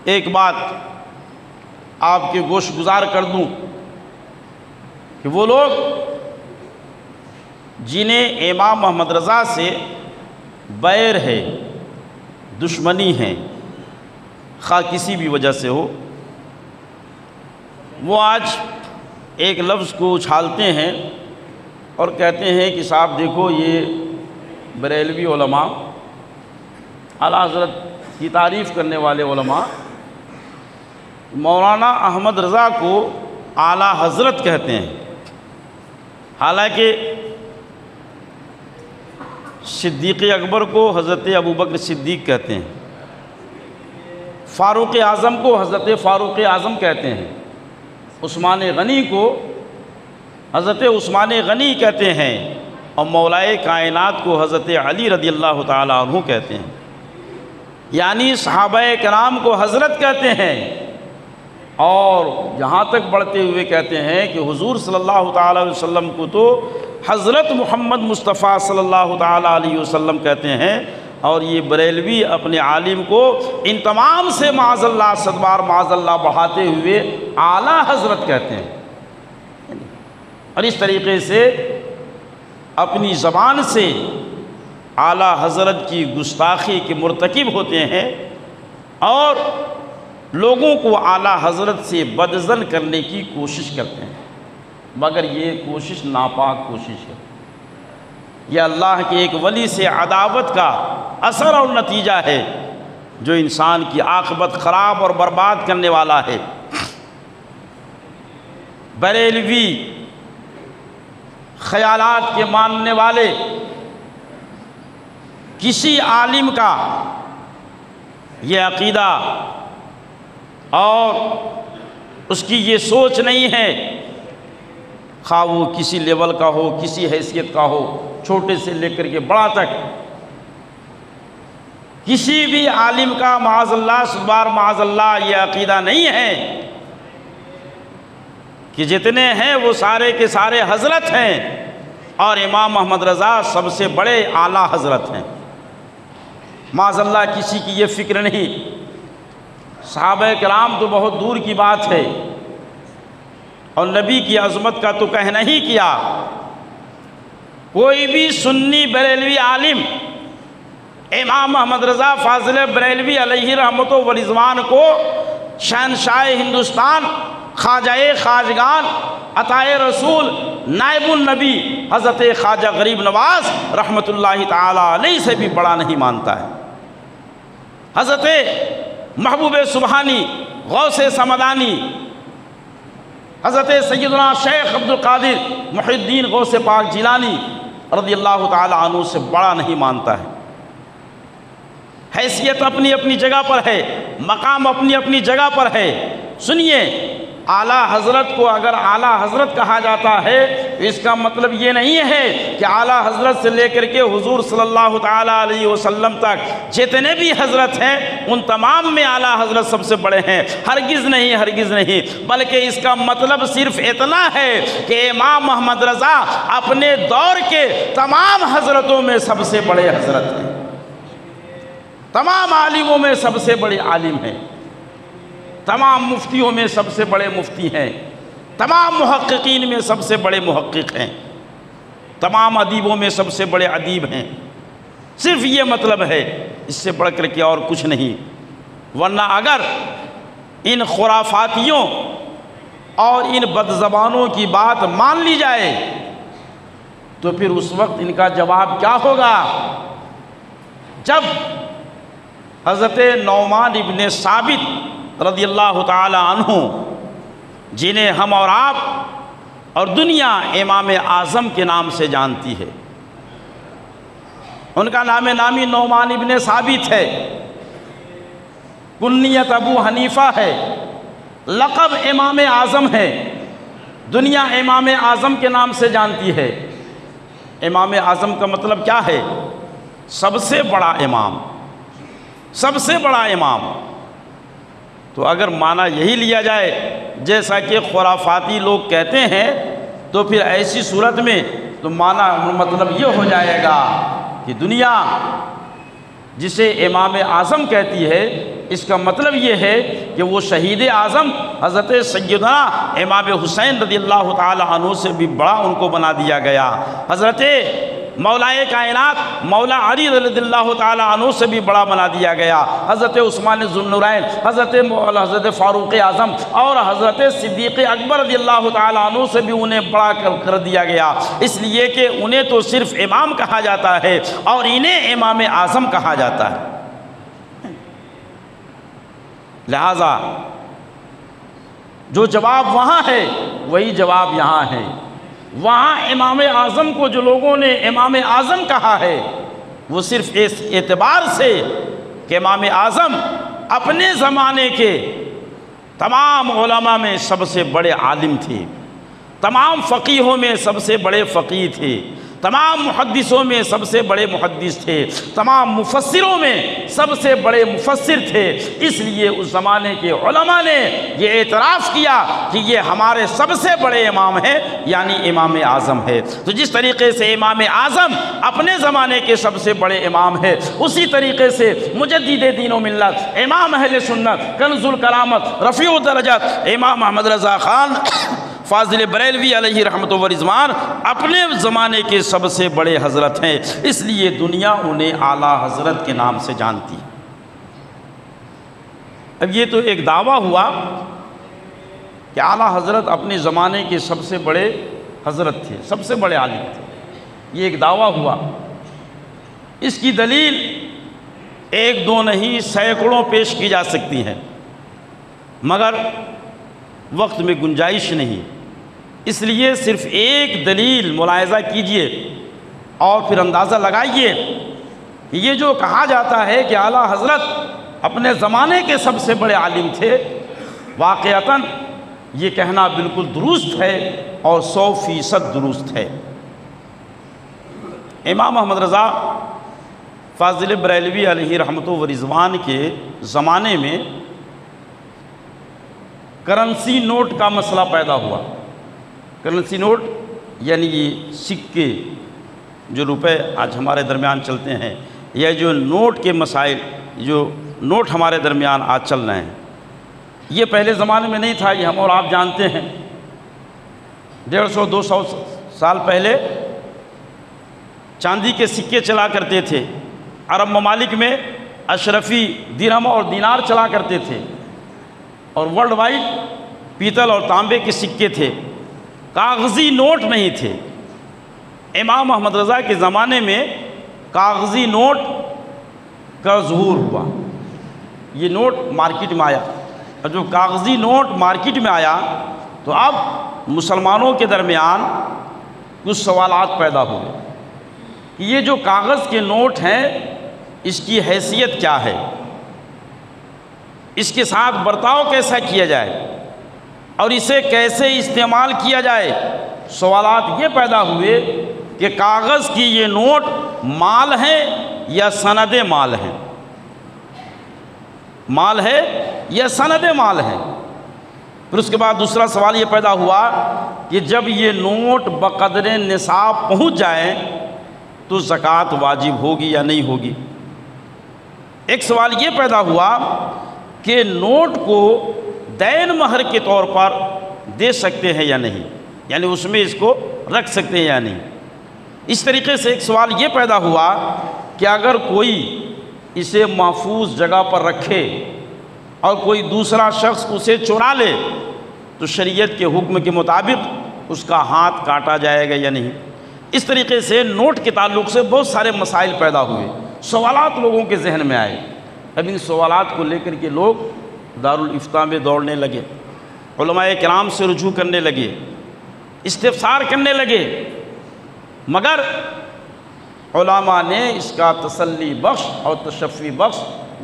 ایک بات آپ کے گوش گزار کر دوں کہ وہ لوگ جنہیں امام محمد رضا سے بیر ہے، دشمنی ہے، خواہ کسی بھی وجہ سے ہو، وہ آج ایک لفظ کو اچھالتے ہیں اور کہتے ہیں کہ صاحب دیکھو یہ بریلوی علماء، اعلیٰ حضرت کی تعریف کرنے والے علماء مولانا احمد رضا کو اعلیٰ حضرت کہتے ہیں، حالانکہ صدیق اکبر کو حضرت ابوبکر صدیق کہتے ہیں، فاروق اعظم کو حضرت فاروق اعظم کہتے ہیں، عثمان غنی کو حضرت عثمان غنی کہتے ہیں، اور مولائے کائنات کو حضرت علی رضی اللہ تعالیٰ عنہ کہتے ہیں، یعنی صحابہ کرام کو حضرت کہتے ہیں، اور یہاں تک بڑھتے ہوئے کہتے ہیں کہ حضور صلی اللہ تعالیٰ علیہ وسلم کو تو حضرت محمد مصطفیٰ صلی اللہ تعالیٰ علیہ وسلم کہتے ہیں، اور یہ بریلوی اپنے عالم کو ان تمام سے معاذ اللہ صدبار معاذ اللہ بڑھاتے ہوئے اعلیٰ حضرت کہتے ہیں، اور اس طریقے سے اپنی زبان سے اعلیٰ حضرت کی گستاخی کے مرتکب ہوتے ہیں اور لوگوں کو اعلیٰ حضرت سے بدظن کرنے کی کوشش کرتے ہیں، مگر یہ کوشش ناپاک کوشش ہے، یہ اللہ کے ایک ولی سے عداوت کا اثر اور نتیجہ ہے جو انسان کی عاقبت خراب اور برباد کرنے والا ہے۔ بریلوی خیالات کے ماننے والے کسی عالم کا یہ عقیدہ اور اس کی یہ سوچ نہیں ہے، خواہ وہ کسی لیول کا ہو، کسی حیثیت کا ہو، چھوٹے سے لے کر کے بڑا تک، کسی بھی عالم کا معاذ اللہ سبحان معاذ اللہ یہ عقیدہ نہیں ہے کہ جتنے ہیں وہ سارے کے سارے حضرت ہیں، اور امام محمد رضا سب سے بڑے اعلیٰ حضرت ہیں، معاذ اللہ کسی کی یہ فکر نہیں۔ صحابہ کرام تو بہت دور کی بات ہے، اور نبی کی عظمت کا تو کہنا ہی کیا، کوئی بھی سنی بریلوی عالم امام محمد رضا فاضل بریلوی علیہ رحمت و رضوان کو شہنشاہ ہندوستان، خواجہ خواجگان، عطائے رسول، نائب النبی حضرت خواجہ غریب نواز رحمت اللہ تعالی علیہ سے بھی بڑا نہیں مانتا ہے، حضرت محبوب سبحانی، غوث سمدانی، حضرت سیدنا شیخ عبد القادر محی الدین غوث پاک جیلانی رضی اللہ تعالی عنہ سے بڑا نہیں مانتا ہے۔ حیثیت اپنی اپنی جگہ پر ہے، مقام اپنی اپنی جگہ پر ہے۔ سنیے، اعلیٰ حضرت کو اگر اعلیٰ حضرت کہا جاتا ہے تو اس کا مطلب یہ نہیں ہے کہ اعلیٰ حضرت سے لے کر کے حضور صلی اللہ تعالیٰ علیہ وسلم تک جتنے بھی حضرت ہیں ان تمام میں اعلیٰ حضرت سب سے بڑے ہیں، ہرگز نہیں، ہرگز نہیں، بلکہ اس کا مطلب صرف اتنا ہے کہ امام محمد رضا اپنے دور کے تمام حضرتوں میں سب سے بڑے حضرت ہیں، تمام عالموں میں سب سے بڑے عالم ہیں، تمام مفتیوں میں سب سے بڑے مفتی ہیں، تمام محققین میں سب سے بڑے محقق ہیں، تمام ادیبوں میں سب سے بڑے ادیب ہیں، صرف یہ مطلب ہے، اس سے بڑھ کر کے اور کچھ نہیں۔ ورنہ اگر ان خرافاتیوں اور ان بد زبانوں کی بات مان لی جائے تو پھر اس وقت ان کا جواب کیا ہوگا؟ جب حضرت نعمان ابن ثابت رضی اللہ تعالی عنہ، جنہیں ہم اور آپ اور دنیا امام اعظم کے نام سے جانتی ہے، ان کا نام نامی نعمان ابن ثابت ہے، کنیت ابو حنیفہ ہے، لقب امام اعظم ہے، دنیا امام اعظم کے نام سے جانتی ہے۔ امام اعظم کا مطلب کیا ہے؟ سب سے بڑا امام، سب سے بڑا امام۔ تو اگر معنی یہی لیا جائے جیسا کہ خرافاتی لوگ کہتے ہیں تو پھر ایسی صورت میں تو معنی مطلب یہ ہو جائے گا کہ دنیا جسے امام اعظم کہتی ہے، اس کا مطلب یہ ہے کہ وہ شہید اعظم حضرت سیدنا امام حسین رضی اللہ تعالی عنہ سے بھی بڑا ان کو بنا دیا گیا، حضرت مولائے کائنات مولا علی رضی اللہ تعالی عنہ سے بھی بڑا بنا دیا گیا، حضرت عثمان ذو النورین، حضرت فاروق اعظم اور حضرت صدیق اکبر رضی اللہ تعالی عنہ سے بھی انہیں بڑا کر دیا گیا، اس لیے کہ انہیں تو صرف امام کہا جاتا ہے اور انہیں امام اعظم کہا جاتا ہے۔ لہذا جو جواب وہاں ہے وہی جواب یہاں ہے۔ وہاں امام اعظم کو جو لوگوں نے امام اعظم کہا ہے وہ صرف اس اعتبار سے کہ امام اعظم اپنے زمانے کے تمام علماء میں سب سے بڑے عالم تھے، تمام فقیہوں میں سب سے بڑے فقیہ تھے، تمام محدثوں میں سب سے بڑے محدث تھے، تمام مفسروں میں سب سے بڑے مفسر تھے، اس لیے اس زمانے کے علماء نے یہ اعتراف کیا کہ یہ ہمارے سب سے بڑے امام ہیں، یعنی امام اعظم ہے۔ تو جس طریقے سے امام اعظم اپنے زمانے کے سب سے بڑے امام ہے، اسی طریقے سے مجدد دین و ملت، امام اہل سنت، کنز الکرامت، رفیع الدرجات امام احمد رضا خان فاضل بریلوی علیہ رحمت و رضوان اپنے زمانے کے سب سے بڑے حضرت ہیں، اس لیے دنیا انہیں اعلیٰ حضرت کے نام سے جانتی ہے۔ اب یہ تو ایک دعویٰ ہوا کہ اعلیٰ حضرت اپنے زمانے کے سب سے بڑے حضرت تھے، سب سے بڑے عالم تھے، یہ ایک دعویٰ ہوا۔ اس کی دلیل ایک دو نہیں سینکڑوں پیش کی جا سکتی ہیں، مگر وقت میں گنجائش نہیں، اس لیے صرف ایک دلیل ملاحظہ کیجئے اور پھر اندازہ لگائیے کہ یہ جو کہا جاتا ہے کہ اعلیٰ حضرت اپنے زمانے کے سب سے بڑے عالم تھے، واقعتاً یہ کہنا بالکل درست ہے اور 100% درست ہے۔ امام احمد رضا فاضل بریلوی علیہ رحمت و رضوان کے زمانے میں کرنسی نوٹ کا مسئلہ پیدا ہوا۔ کرنسی نوٹ یعنی یہ سکے جو روپے آج ہمارے درمیان چلتے ہیں، یا جو نوٹ کے مسائل، جو نوٹ ہمارے درمیان آج چل رہے ہیں، یہ پہلے زمانے میں نہیں تھا، یہ ہم اور آپ جانتے ہیں۔ 150-200 سال پہلے چاندی کے سکے چلا کرتے تھے، عرب ممالک میں اشرفی درہم اور دینار چلا کرتے تھے، اور ورلڈ وائڈ پیتل اور تانبے کے سکے تھے، کاغذی نوٹ نہیں تھے۔ امام احمد رضا کے زمانے میں کاغذی نوٹ کا ظہور ہوا، یہ نوٹ مارکیٹ میں آیا، اور جو کاغذی نوٹ مارکیٹ میں آیا تو اب مسلمانوں کے درمیان کچھ سوالات پیدا ہوئے کہ یہ جو کاغذ کے نوٹ ہیں اس کی حیثیت کیا ہے، اس کے ساتھ برتاؤ کیسا کیا جائے اور اسے کیسے استعمال کیا جائے۔ سوالات یہ پیدا ہوئے کہ کاغذ کی یہ نوٹ مال ہیں یا سند مال ہیں، مال ہے یا سند مال ہے۔ پھر اس کے بعد دوسرا سوال یہ پیدا ہوا کہ جب یہ نوٹ بقدر نصاب پہنچ جائیں تو زکوٰۃ واجب ہوگی یا نہیں ہوگی۔ ایک سوال یہ پیدا ہوا کہ نوٹ کو دین مہر کے طور پر دے سکتے ہیں یا نہیں، یعنی اس میں اس کو رکھ سکتے ہیں یا نہیں۔ اس طریقے سے ایک سوال یہ پیدا ہوا کہ اگر کوئی اسے محفوظ جگہ پر رکھے اور کوئی دوسرا شخص اسے چرا لے تو شریعت کے حکم کے مطابق اس کا ہاتھ کاٹا جائے گا یا نہیں۔ اس طریقے سے نوٹ کے تعلق سے بہت سارے مسائل پیدا ہوئے، سوالات لوگوں کے ذہن میں آئے۔ اب ان سوالات کو لے کر کے لوگ دارالافتاء میں دوڑنے لگے، علماء کرام سے رجوع کرنے لگے، استفسار کرنے لگے، مگر علماء نے اس کا تسلی بخش اور تشفی بخش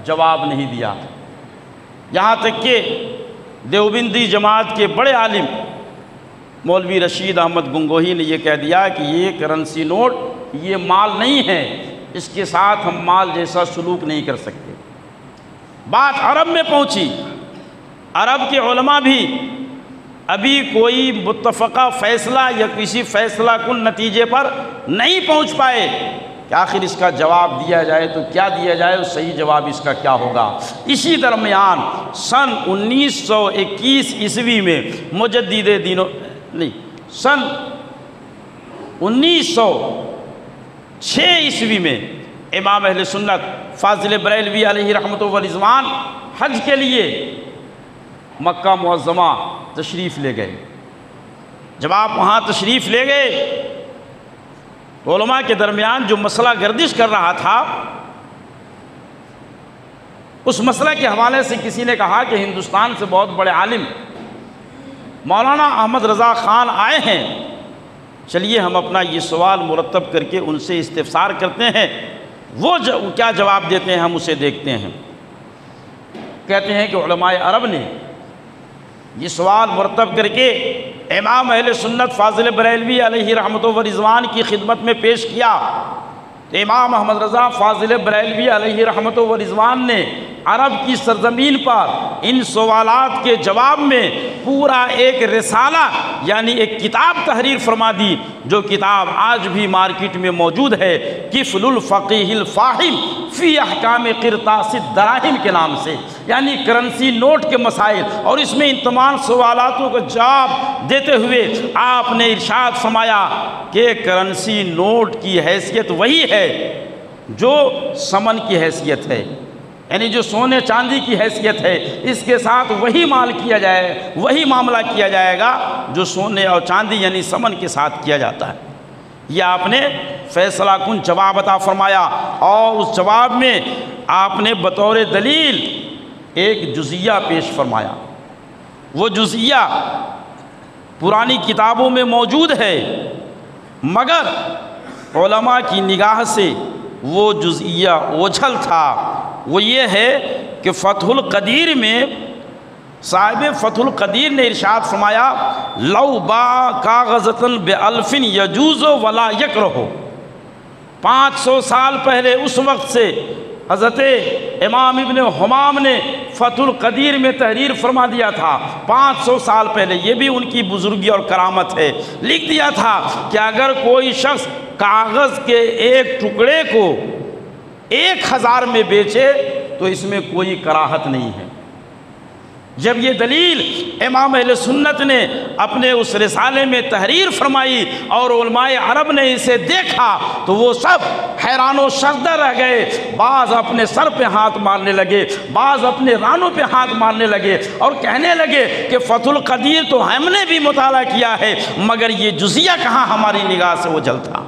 جواب نہیں دیا۔ یہاں تک کہ دیوبندی جماعت کے بڑے عالم مولوی رشید احمد گنگوہی نے یہ کہہ دیا کہ یہ کرنسی نوٹ یہ مال نہیں ہے، اس کے ساتھ ہم مال جیسا سلوک نہیں کر سکتے۔ بات عرب میں پہنچی، عرب کے علماء بھی ابھی کوئی متفقہ فیصلہ یا کسی فیصلہ کن نتیجے پر نہیں پہنچ پائے کہ آخر اس کا جواب دیا جائے تو کیا دیا جائے، اور صحیح جواب اس کا کیا ہوگا۔ اسی درمیان سن 1921 عیسوی میں مجدد سن 1906 عیسوی میں امام اہل سنت فاضل بریلوی علیہ رحمۃ و رضوان حج کے لیے مکہ معظمہ تشریف لے گئے۔ جب آپ وہاں تشریف لے گئے تو علماء کے درمیان جو مسئلہ گردش کر رہا تھا، اس مسئلہ کے حوالے سے کسی نے کہا کہ ہندوستان سے بہت بڑے عالم مولانا احمد رضا خان آئے ہیں، چلیے ہم اپنا یہ سوال مرتب کر کے ان سے استفسار کرتے ہیں، وہ کیا جواب دیتے ہیں ہم اسے دیکھتے ہیں۔ کہتے ہیں کہ علماء عرب نے یہ سوال مرتب کر کے امام اہل سنت فاضل بریلوی علیہ رحمۃ و رضوان کی خدمت میں پیش کیا۔ تو امام احمد رضا فاضل بریلوی علیہ رحمۃ و رضوان نے عرب کی سرزمین پر ان سوالات کے جواب میں پورا ایک رسالہ یعنی ایک کتاب تحریر فرما دی، جو کتاب آج بھی مارکیٹ میں موجود ہے، کفل الفقیہ الفاہم فی احکام قرطاس الدراہم کے نام سے، یعنی کرنسی نوٹ کے مسائل، اور اس میں ان تمام سوالاتوں کا جواب دیتے ہوئے آپ نے ارشاد فرمایا کہ کرنسی نوٹ کی حیثیت وہی ہے جو سمن کی حیثیت ہے، یعنی جو سونے چاندی کی حیثیت ہے، اس کے ساتھ وہی مال کیا جائے، وہی معاملہ کیا جائے گا جو سونے اور چاندی یعنی سمن کے ساتھ کیا جاتا ہے۔ یہ آپ نے فیصلہ کن جواب عطا فرمایا، اور اس جواب میں آپ نے بطور دلیل ایک جزیہ پیش فرمایا۔ وہ جزیہ پرانی کتابوں میں موجود ہے، مگر علماء کی نگاہ سے وہ جزیہ اوجھل تھا۔ وہ یہ ہے کہ فتح القدیر میں صاحب فتح القدیر نے ارشاد فرمایا لو با کاغذتن بألف یجوز ولا یکرہ۔ 500 سال پہلے اس وقت سے حضرت امام ابن حمام نے فتح القدیر میں تحریر فرما دیا تھا، 500 سال پہلے، یہ بھی ان کی بزرگی اور کرامت ہے، لکھ دیا تھا کہ اگر کوئی شخص کاغذ کے ایک ٹکڑے کو 1000 میں بیچے تو اس میں کوئی کراہت نہیں ہے۔ جب یہ دلیل امام اہل سنت نے اپنے اس رسالے میں تحریر فرمائی اور علماء عرب نے اسے دیکھا تو وہ سب حیران و شردہ رہ گئے، بعض اپنے سر پہ ہاتھ مارنے لگے، بعض اپنے رانوں پہ ہاتھ مارنے لگے اور کہنے لگے کہ فتح القدیر تو ہم نے بھی مطالعہ کیا ہے، مگر یہ جزیہ کہاں ہماری نگاہ سے اوجھل تھا،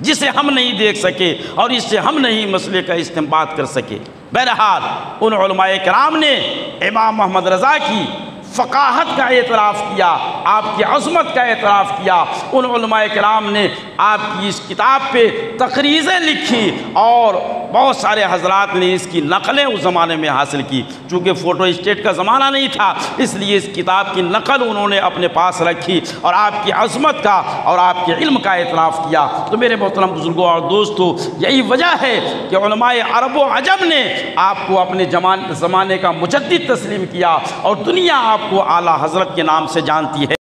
جسے ہم نہیں دیکھ سکے اور اس سے ہم نہیں مسئلے کا استنباط کر سکے۔ بہرحال ان علماء کرام نے امام محمد رضا کی فقاہت کا اعتراف کیا، آپ کی عظمت کا اعتراف کیا۔ ان علماء کرام نے آپ کی اس کتاب پہ تقریضیں لکھی اور بہت سارے حضرات نے اس کی نقلیں اس زمانے میں حاصل کی۔ چونکہ فوٹو اسٹیٹ کا زمانہ نہیں تھا، اس لیے اس کتاب کی نقل انہوں نے اپنے پاس رکھی اور آپ کی عظمت کا اور آپ کے علم کا اعتراف کیا۔ تو میرے محترم بزرگوں اور دوستو، یہی وجہ ہے کہ علماء عرب و عجم نے آپ کو اپنے زمانے کا مجدد تسلیم کیا اور دنیا آپ کو اعلیٰ حضرت کے نام سے جانتی ہے۔